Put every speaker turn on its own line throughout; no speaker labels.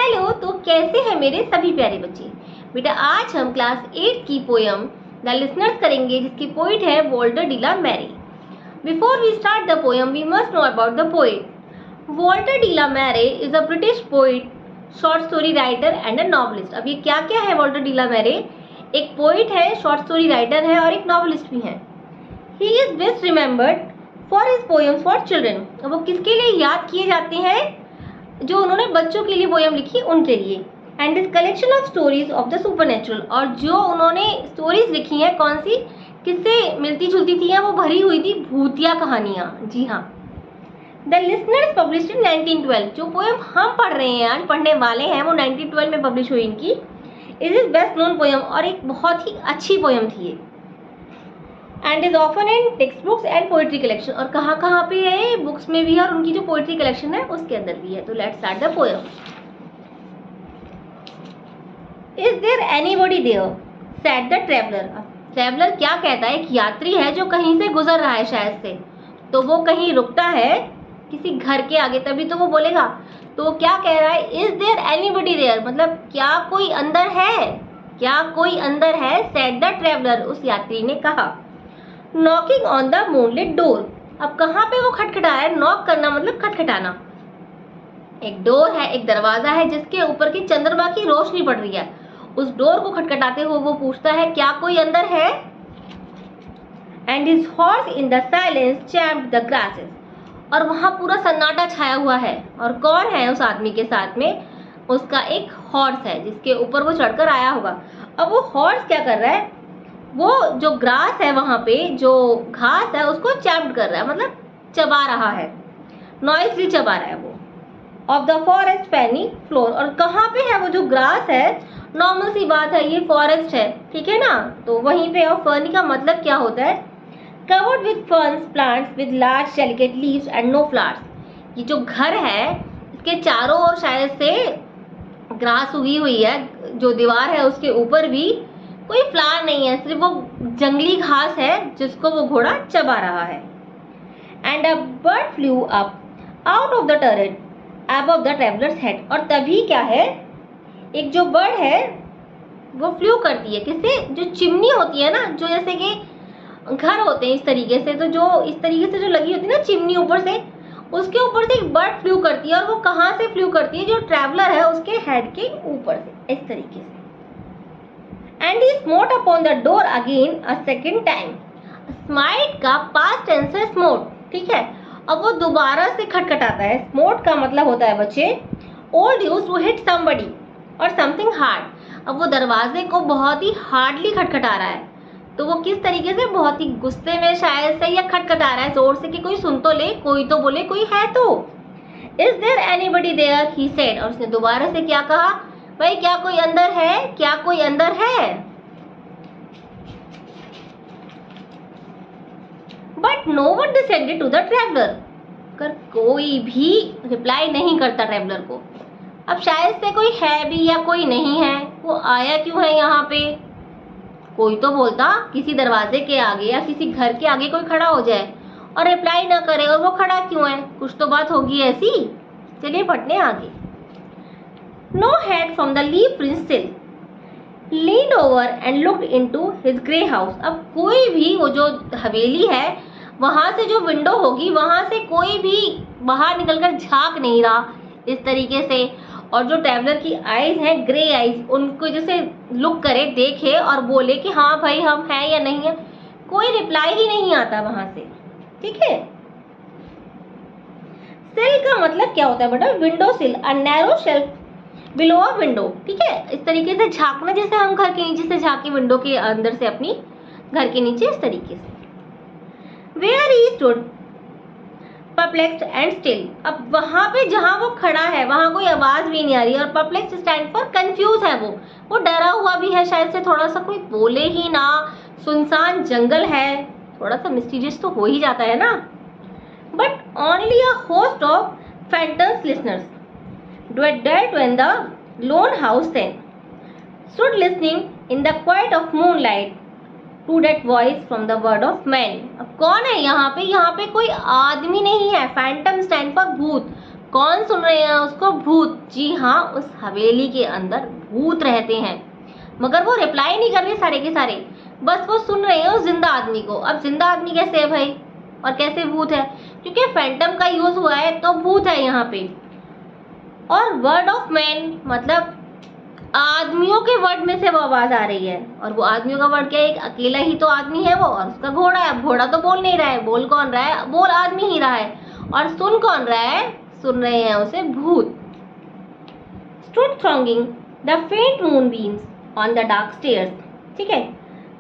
Hello, तो कैसे हैं मेरे सभी प्यारे बच्चे। बेटा आज हम क्लास 8 की पोयम द लिसनर्स करेंगे, जिसकी पोइट है Walter de la Mare. Before we start the poem we must know about the poet. Walter de la Mare is a British poet, short story writer and a novelist. अब ये क्या क्या है Walter de la Mare? एक poet है, short story writer है और एक नॉवलिस्ट भी है। He is best remembered for his poems for children. अब वो किसके लिए याद किए जाते हैं? जो उन्होंने बच्चों के लिए पोयम लिखी उनके लिए। And this collection of stories of the supernatural, और जो उन्होंने स्टोरीज लिखी हैं कौन सी, किससे मिलती जुलती थी, वो भरी हुई थी भूतिया कहानियां। जी हाँ। The listeners published in 1912। जो पोयम हम पढ़ रहे हैं, आज पढ़ने वाले हैं, वो 1912 में पब्लिश हुई इनकी। It is best known poem, और एक बहुत ही अच्छी पोयम थी ये। And is often in text books and poetry collection, और कहाँ पे है, बुक्स में भी है और उनकी जो पोइट्री कलेक्शन है उसके अंदर भी है। तो let's start the poem. Is there anybody there said the traveller. Traveller क्या कहता है? एक यात्री है जो कहीं से गुजर रहा है शायद से, तो वो कहीं रुकता है किसी घर के आगे, तभी तो वो बोलेगा। तो वो क्या कह रहा है? इज देयर एनीबॉडी देयर, मतलब क्या कोई अंदर है, क्या कोई अंदर है। सेड द ट्रैवलर, उस यात्री ने कहा। Knocking on the moonlit door. अब कहाँ पे वो खटखटा है? नॉक करना मतलब खटखटाना। एक डोर है, एक दरवाजा है जिसके ऊपर की चंद्रमा की रोशनी पड़ रही है। उस डोर को खटखटाते हुए वो पूछता है क्या कोई अंदर है। And his horse in the silence champed the grasses. और वहां पूरा सन्नाटा छाया हुआ है। और कौन है उस आदमी के साथ में? उसका एक हॉर्स है जिसके ऊपर वो चढ़कर आया होगा। अब वो हॉर्स क्या कर रहा है? वो जो ग्रास है, वहां पे जो घास है उसको चैप्ड कर रहा है, मतलब चबा रहा है, नॉइसली चबा रहा है वो। Of the forest ferny floor, और कहाँ पे है वो जो ग्रास है? नॉर्मल सी बात है, ये फॉरेस्ट है, ठीक है ना, तो वहीं पे। और फर्नी का मतलब क्या होता है? Covered with ferns plants with large delicate leaves and no flowers. ये जो घर है इसके चारों ओर शायद से ग्रास उगी हुई है, जो दीवार है उसके ऊपर भी कोई फ्लावर नहीं है, सिर्फ वो जंगली घास है जिसको वो घोड़ा चबा रहा है। And a bird flu up out of the turret above the travellers head. और तभी क्या है, एक जो बर्ड है वो फ्लू करती है किससे? जो चिमनी होती है ना, जो जैसे कि घर होते हैं इस तरीके से, तो जो इस तरीके से जो लगी होती है ना चिमनी ऊपर से, उसके ऊपर से एक बर्ड फ्लू करती है। और वो कहाँ से फ्लू करती है? जो ट्रैवलर है उसके हेड के ऊपर से, इस तरीके से। And he smote upon the door again a second time. Smite का past tense है smote, ठीक है। अब वो दोबारा से खटखटाता है। smote का मतलब होता है बच्चे old used to hit somebody or something hard। अब वो दरवाजे को बहुत ही हार्डली खटखटा रहा है। तो वो किस तरीके से? बहुत ही गुस्से में शायद से, या खटखटा रहा है जोर से कि कोई सुन तो ले, कोई तो बोले, कोई है तो। Is there anybody there? He said। और उसने दोबारा से क्या कहा? भाई क्या कोई अंदर है, क्या कोई अंदर है? But no one descended to the traveller. कर कोई भी रिप्लाई नहीं करता ट्रैवलर को। अब शायद से कोई है भी या कोई नहीं है, वो आया क्यों है यहाँ पे? कोई तो बोलता, किसी दरवाजे के आगे या किसी घर के आगे कोई खड़ा हो जाए और रिप्लाई ना करे, और वो खड़ा क्यों है? कुछ तो बात होगी ऐसी। चलिए पढ़ने आगे। No head from the leaf prince still leaned over and looked into his grey house। अब कोई भी, वो जो हवेली है वहां से जो विंडो होगी वहां से कोई भी बाहर निकलकर झांक नहीं रहा इस तरीके से। और जो ट्रैवलर की आईज हैं ग्रे आईज, उनको जैसे लुक करे, देखे और बोले कि हाँ भाई हम हैं या नहीं है, कोई रिप्लाई ही नहीं आता वहां से, ठीक है। सिल का मतलब क्या होता है बेटा? विंडो सिल, a narrow shelf below a window, ठीक है। इस तरीके से झांकना, जैसे हम घर के नीचे से झांके विंडो के अंदर से अपनी घर के नीचे, इस तरीके से। Where he stood perplexed and still। अब वहां पे जहां वो खड़ा है वहां कोई आवाज भी नहीं आ रही, और perplexed stand for confused है, वो डरा हुआ भी है शायद से थोड़ा सा, कोई बोले ही ना, सुनसान जंगल है, थोड़ा सा मिस्टीरियस तो हो ही जाता है ना। But only a host of phantom listeners dwelt when the lone house then stood listening in the quiet of moonlight to that voice from the word of man। अब कौन है यहाँ पे? यहाँ पे कोई आदमी नहीं है। फैंटम स्टैंड फॉर भूत। कौन सुन रहे हैं उसको? भूत। जी हाँ, उस हवेली के अंदर भूत रहते हैं, मगर वो रिप्लाई नहीं कर रहे सारे के सारे, बस वो सुन रहे हैं उस जिंदा आदमी को। अब जिंदा आदमी कैसे है भाई, और कैसे भूत है? क्योंकि फैंटम का यूज हुआ है तो भूत है यहाँ पे। और वर्ड ऑफ मैन मतलब आदमियों के वर्ड में से वो आवाज आ रही है, और वो आदमियों का वर्ड क्या है? एक अकेला ही तो आदमी है वो, और उसका घोड़ा है। घोड़ा तो बोल नहीं रहा है, बोल कौन रहा है? बोल आदमी ही रहा है। और सुन कौन रहा है? सुन रहे हैं उसे भूत। स्टूड थ्रॉन्गिंग द फेंट moon beams on the dark stairs. ठीक है,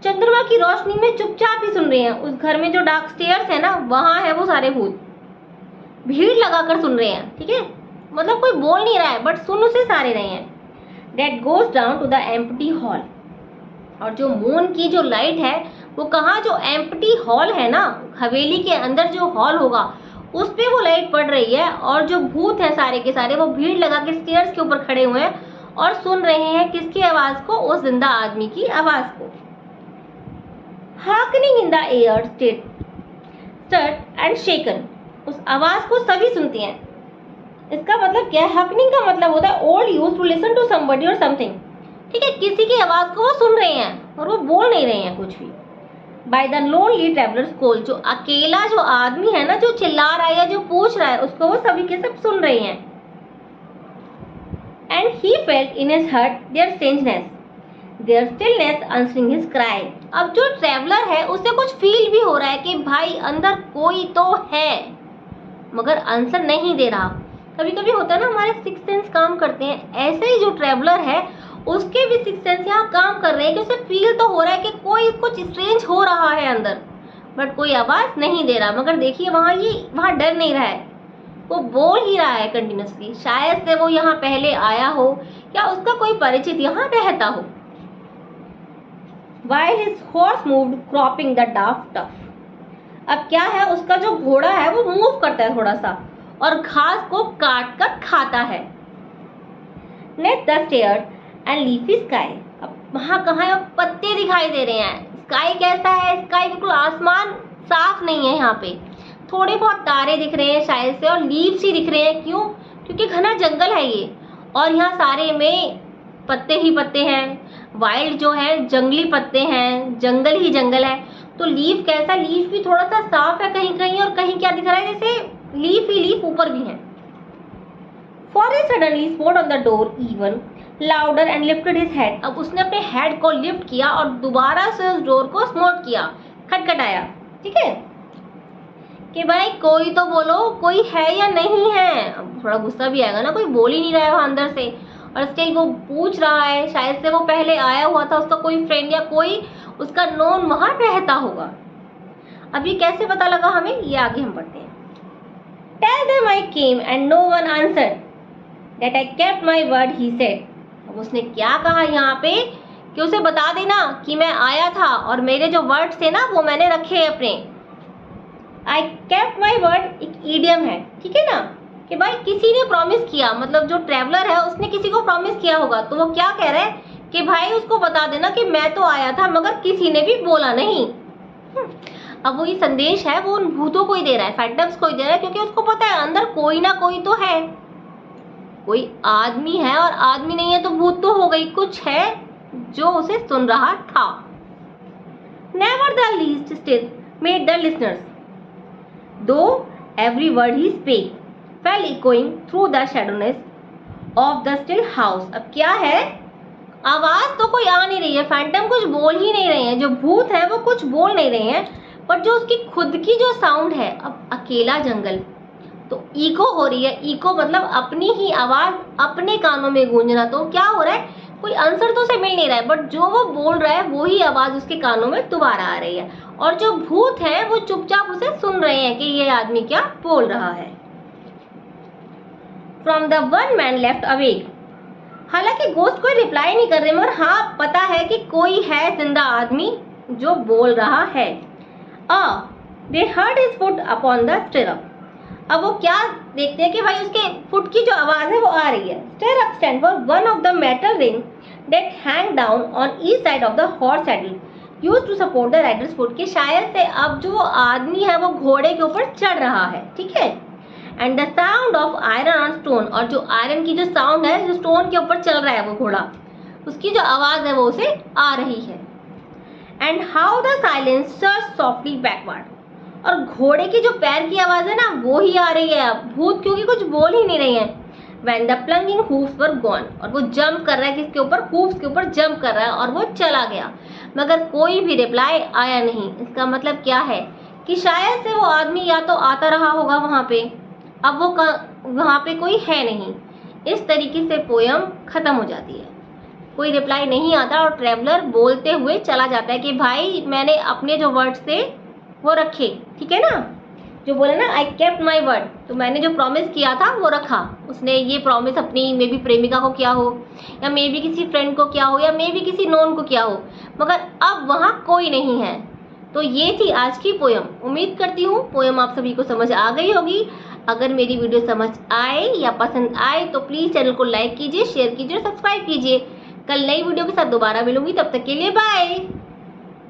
चंद्रमा की रोशनी में चुपचाप ही सुन रहे हैं। उस घर में जो डार्क स्टेयर्स है ना, वहां है वो सारे भूत, भीड़ लगाकर सुन रहे हैं। ठीक है, मतलब कोई बोल नहीं रहा है बट सुन उसे सारे रहे हैं। That goes down to the empty hall। और जो मून की जो लाइट है वो कहाँ, जो एम्प्टी हॉल है ना, हवेली के अंदर जो हॉल होगा उस पे वो लाइट पड़ रही है। और जो भूत है सारे के सारे वो भीड़ लगा के स्टेयर्स के ऊपर खड़े हुए हैं और सुन रहे हैं किसकी आवाज को? उस जिंदा आदमी की आवाज को। Harkening in the air stirred and shaken. उस आवाज को सभी सुनते हैं। इसका मतलब क्या है? हकनिंग का मतलब होता है old use to listen to somebody और समथिंग। ठीक है, किसी की आवाज को वो सुन रहे हैं और वो बोल नहीं रहे हैं कुछ भी। By the lonely travellers call, जो अकेला जो आदमी है ना, जो चिल्ला रहा है या जो पूछ रहा है, उसको वो सभी के सब सुन रहे हैं। And he felt in his heart their strangeness, their stillness answering his cry. अब जो ट्रैवलर है उसे कुछ फील भी हो रहा है कि भाई अंदर कोई तो है, मगर आंसर नहीं दे रहा। कभी कभी होता है ना, हमारे सिक्स सेंस काम करते हैं, ऐसे ही जो ट्रैवलर है उसके भी सिक्स सेंस यहाँ काम कर रहे हैं कि उसे फील तो हो रहा है कि कोई कुछ स्ट्रेंज हो रहा है अंदर, बट कोई आवाज नहीं दे रहा। मगर देखिए वहाँ डर नहीं रहा है, वो बोल ही रहा है कंटिन्यूसली। शायद से वो यहाँ पहले आया हो या उसका कोई परिचित यहाँ रहता हो। While his horse moved cropping the dark turf। अब क्या है, उसका जो घोड़ा है वो मूव करता है थोड़ा सा और घास को काट कर खाता है। Let the stairs and leafy sky। अब वहाँ कहाँ है? पत्ते दिखाई दे रहे हैं। स्काई कैसा है? स्काई बिल्कुल आसमान साफ नहीं है, यहाँ पे थोड़े बहुत तारे दिख रहे हैं शायद से, और लीव्स ही दिख रहे हैं। क्यों? क्योंकि घना जंगल है ये, और यहाँ सारे में पत्ते ही पत्ते हैं। वाइल्ड जो है जंगली पत्ते हैं, जंगल ही जंगल है। तो लीफ कैसा? लीफ भी थोड़ा सा साफ है कहीं कहीं, और कहीं क्या दिख रहा है? जैसे लीफ ही लीफ ऊपर भी है। Forest suddenly sport on the door even louder and lifted his head. अब उसने अपने हेड को लिफ्ट किया और दोबारा से उस डोर को स्मोट किया, खटखटाया। ठीक है, कि भाई कोई तो बोलो, कोई है या नहीं है। अब थोड़ा गुस्सा भी आएगा ना, कोई बोल ही नहीं रहा है वहां अंदर से, और स्टिल वो पूछ रहा है। शायद से वो पहले आया हुआ था, उसका कोई फ्रेंड या कोई उसका नोन वहां रहता होगा। अब ये कैसे पता लगा हमें, ये आगे हम पढ़ते हैं। Tell them I came and no one answered, that I kept my word, he said। अब उसने क्या कहा यहाँ पे कि उसे बता देना कि मैं आया था और मेरे जो वर्ड्स थे ना वो मैंने रखे अपने। I kept my word एक ईडियम है, ठीक है ना, कि भाई किसी ने प्रॉमिस किया, मतलब जो ट्रैवलर है उसने किसी को प्रॉमिस किया होगा। तो वो क्या कह रहा है कि भाई उसको बता देना कि मैं तो आया था मगर किसी ने भी बोला नहीं। अब वो ये संदेश है वो उन भूतों को ही दे रहा है, फैंटम्स को ही दे रहा है, क्योंकि उसको पता है अंदर कोई ना कोई तो है। कोई आदमी है और आदमी नहीं है तो भूत तो हो गई, कुछ है जो उसे सुन रहा था। Never the least still made the listeners, though every word he spake fell echoing through the shadowness of the still house। अब क्या है, आवाज तो कोई आ नहीं रही है, फैंटम कुछ बोल ही नहीं रहे हैं, जो भूत है वो कुछ बोल नहीं रहे हैं, पर जो उसकी खुद की जो साउंड है, अब अकेला जंगल तो इको हो रही है। इको मतलब अपनी ही आवाज अपने कानों में गूंजना। तो क्या हो रहा है, कोई आंसर तो उसे मिल नहीं रहा है, बट जो वो बोल रहा है वो ही आवाज उसके कानों में दोबारा आ रही है, और जो भूत है वो चुपचाप उसे सुन रहे हैं कि ये आदमी क्या बोल रहा है। From the one man left awake। हालांकि गोस्ट कोई रिप्लाई नहीं कर रहे, मगर हाँ पता है कि कोई है जिंदा आदमी जो बोल रहा है। They heard his foot upon the stirrup। अब वो क्या देखते हैं कि भाई उसके फुट की जो आवाज है वो आ रही है। Stirrup stand for one of the metal ring that hang down on each side of the horse saddle used to support the rider's foot। कि शायद से अब जो आदमी है वो घोड़े के ऊपर चढ़ रहा है, ठीक है। And the sound of iron on stone, और जो आयरन की जो साउंड है, जो स्टोन के ऊपर चल रहा है वो घोड़ा, उसकी जो आवाज है वो उसे आ रही है। And how the silence search softly backward, और घोड़े की जो पैर की आवाज है ना वो ही आ रही है, भूत क्योंकि कुछ बोल ही नहीं रही है। When the plunging hooves were gone, और वो जंप कर रहा है किसके ऊपर, हूफ्स के ऊपर जंप कर रहा है और वो चला गया, मगर कोई भी रिप्लाई आया नहीं। इसका मतलब क्या है कि शायद से वो आदमी या तो आता रहा होगा वहां पे, अब वो वहां पे कोई है नहीं। इस तरीके से पोयम खत्म हो जाती है, कोई रिप्लाई नहीं आता और ट्रेवलर बोलते हुए चला जाता है कि भाई मैंने अपने जो वर्ड्स थे वो रखे, ठीक है ना, जो बोले ना आई केप्ट माई वर्ड, तो मैंने जो प्रॉमिस किया था वो रखा। उसने ये प्रॉमिस अपनी मे बी प्रेमिका को किया हो, या मे बी किसी फ्रेंड को किया हो, या मे बी किसी नोन को किया हो, मगर अब वहाँ कोई नहीं है। तो ये थी आज की पोयम। उम्मीद करती हूँ पोयम आप सभी को समझ आ गई होगी। अगर मेरी वीडियो समझ आए या पसंद आए तो प्लीज़ चैनल को लाइक कीजिए, शेयर कीजिए और सब्सक्राइब कीजिए। कल नई वीडियो के साथ दोबारा मिलूंगी, तब तक के लिए बाय।